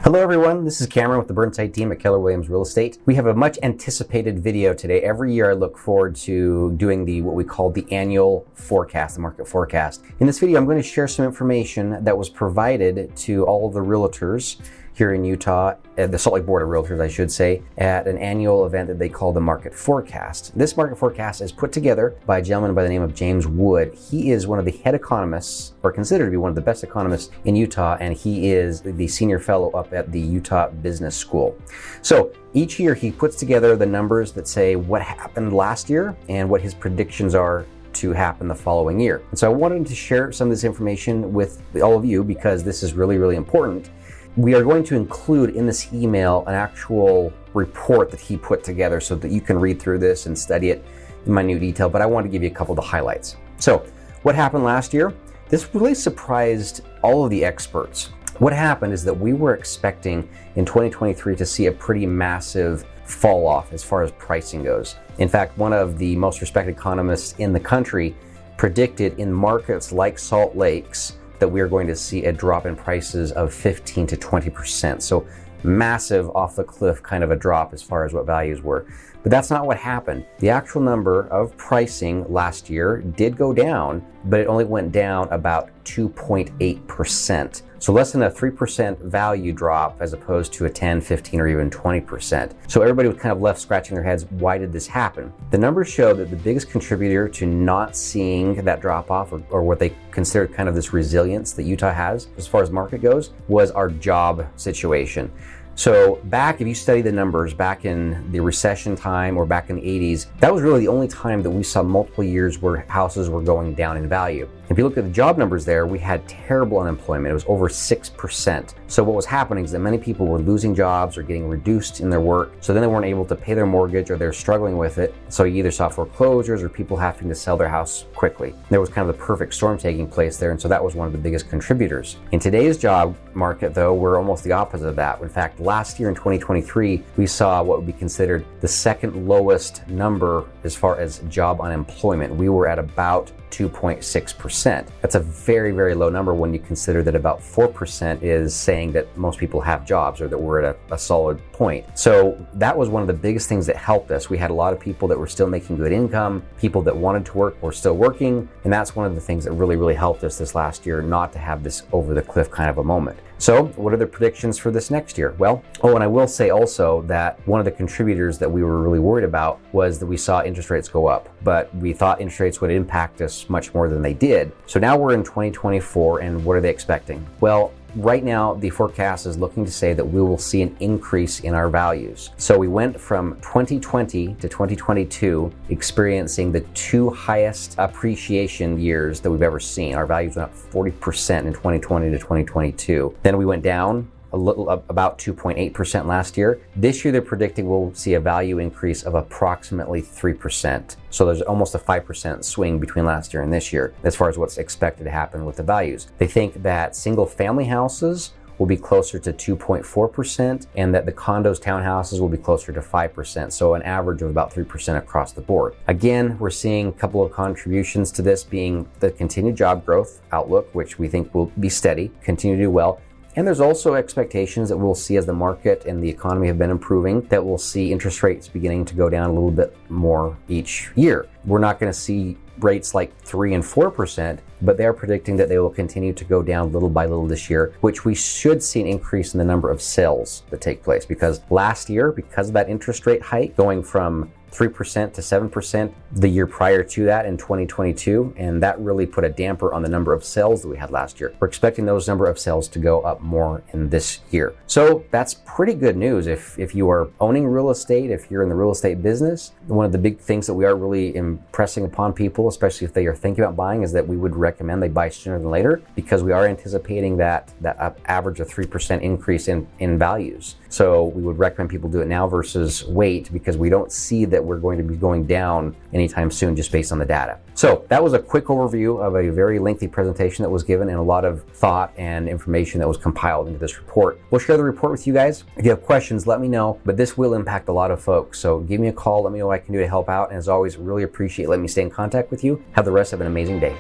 Hello everyone, this is Cameron with the Burnside team at Keller Williams Real Estate. We have a much anticipated video today. Every year I look forward to doing what we call the annual forecast, the market forecast. In this video I'm going to share some information that was provided to all of the realtors here in Utah, at the Salt Lake Board of Realtors I should say, at an annual event that they call the market forecast. This market forecast is put together by a gentleman by the name of James Wood. He is one of the head economists, or considered to be one of the best economists in Utah, and he is the senior fellow up at the Utah Business School. So each year he puts together the numbers that say what happened last year and what his predictions are to happen the following year. And so I wanted to share some of this information with all of you because this is really, really important. We are going to include in this email an actual report that he put together so that you can read through this and study it in minute detail, but I want to give you a couple of the highlights. So what happened last year? This really surprised all of the experts. What happened is that we were expecting in 2023 to see a pretty massive fall off as far as pricing goes. In fact, one of the most respected economists in the country predicted in markets like Salt Lake's that we are going to see a drop in prices of 15 to 20%. So massive off the cliff kind of a drop as far as what values were. But that's not what happened. The actual number of pricing last year did go down, but it only went down about 2.8%. So less than a 3% value drop as opposed to a 10, 15, or even 20%. So everybody was kind of left scratching their heads, why did this happen? The numbers show that the biggest contributor to not seeing that drop off, or what they consider kind of this resilience that Utah has as far as market goes, was our job situation. So back, if you study the numbers back in the recession time or back in the 80s, that was really the only time that we saw multiple years where houses were going down in value. If you look at the job numbers there, we had terrible unemployment. It was over 6%. So what was happening is that many people were losing jobs or getting reduced in their work. So then they weren't able to pay their mortgage or they're struggling with it. So you either saw foreclosures or people having to sell their house quickly. There was kind of the perfect storm taking place there. And so that was one of the biggest contributors. In today's job market though, we're almost the opposite of that. In fact, last year in 2023, we saw what would be considered the second lowest number as far as job unemployment. We were at about 2.6%. That's a very, very low number when you consider that about 4% is saying that most people have jobs or that we're at a solid point. So that was one of the biggest things that helped us. We had a lot of people that were still making good income, people that wanted to work were still working, and that's one of the things that really, really helped us this last year not to have this over the cliff kind of a moment. So what are the predictions for this next year? Well, and I will say also that one of the contributors that we were really worried about was that we saw interest rates go up, but we thought interest rates would impact us much more than they did. So now we're in 2024, and what are they expecting? Well, right now, the forecast is looking to say that we will see an increase in our values. So we went from 2020 to 2022 experiencing the two highest appreciation years that we've ever seen. Our values went up 40% in 2020 to 2022. Then we went down about 2.8% last year. This year, they're predicting we'll see a value increase of approximately 3%. So there's almost a 5% swing between last year and this year as far as what's expected to happen with the values. They think that single family houses will be closer to 2.4% and that the condos, townhouses will be closer to 5%. So an average of about 3% across the board. Again, we're seeing a couple of contributions to this being the continued job growth outlook, which we think will be steady, continue to do well. And there's also expectations that we'll see as the market and the economy have been improving, that we'll see interest rates beginning to go down a little bit more each year. We're not going to see rates like 3 and 4%, but they're predicting that they will continue to go down little by little this year, which we should see an increase in the number of sales that take place. Because last year, because of that interest rate hike going from 3% to 7% the year prior to that in 2022, and that really put a damper on the number of sales that we had last year. We're expecting those number of sales to go up more in this year. So that's pretty good news if you are owning real estate, if you're in the real estate business. One of the big things that we are really impressing upon people, especially if they are thinking about buying, is that we would recommend they buy sooner than later, because we are anticipating that average of 3% increase in values. So we would recommend people do it now versus wait, because we don't see that we're going to be going down anytime soon just based on the data. So that was a quick overview of a very lengthy presentation that was given and a lot of thought and information that was compiled into this report. We'll share the report with you guys. If you have questions, let me know, but this will impact a lot of folks. So give me a call, let me know what I can do to help out. And as always, really appreciate letting me stay in contact with you. Have the rest of an amazing day.